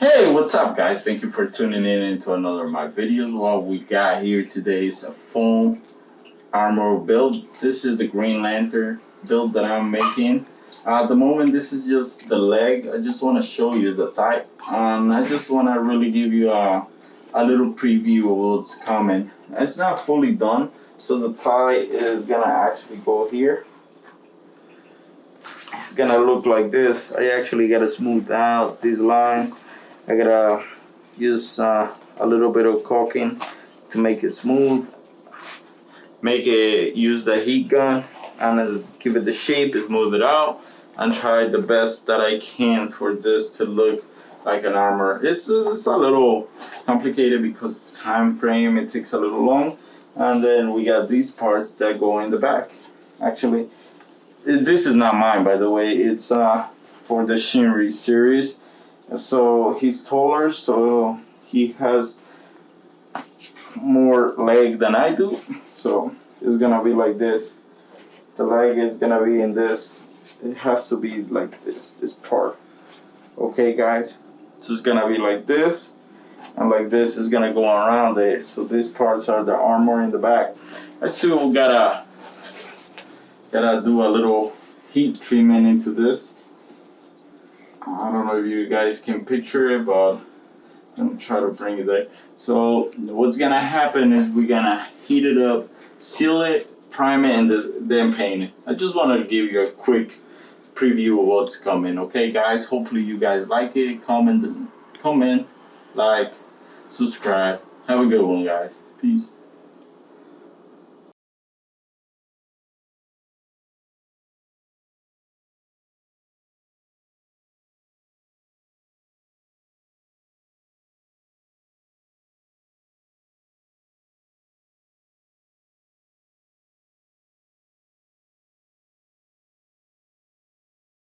Hey, what's up guys? Thank you for tuning in into another of my videos. What we got here today is a foam armor build. This is the Green Lantern build that I'm making. At the moment this is just the leg. I just want to show you the thigh. I just want to really give you a little preview of what's coming. It's not fully done, so the thigh is gonna actually go here. It's gonna look like this. I actually gotta smooth out these lines. I gotta use a little bit of caulking to make it smooth. Use the heat gun and give it the shape, smooth it out, and try the best that I can for this to look like an armor. It's a little complicated because it's time frame. It takes a little long, and then we got these parts that go in the back. Actually, this is not mine, by the way. It's for the shinryseries. So he's taller, so he has more leg than I do. So it's gonna be like this. The leg is gonna be in this. It has to be like this part. Okay, guys. So it's gonna be like this, and like this is gonna go around it. So these parts are the armor in the back. I still gotta do a little heat treatment into this. I don't know if you guys can picture it, but I'm gonna try to bring it there. So what's gonna happen is we're gonna heat it up, seal it, prime it, and then paint it. I just wanted to give you a quick preview of what's coming. Okay, guys. Hopefully you guys like it. Comment, like, subscribe. Have a good one, guys. Peace.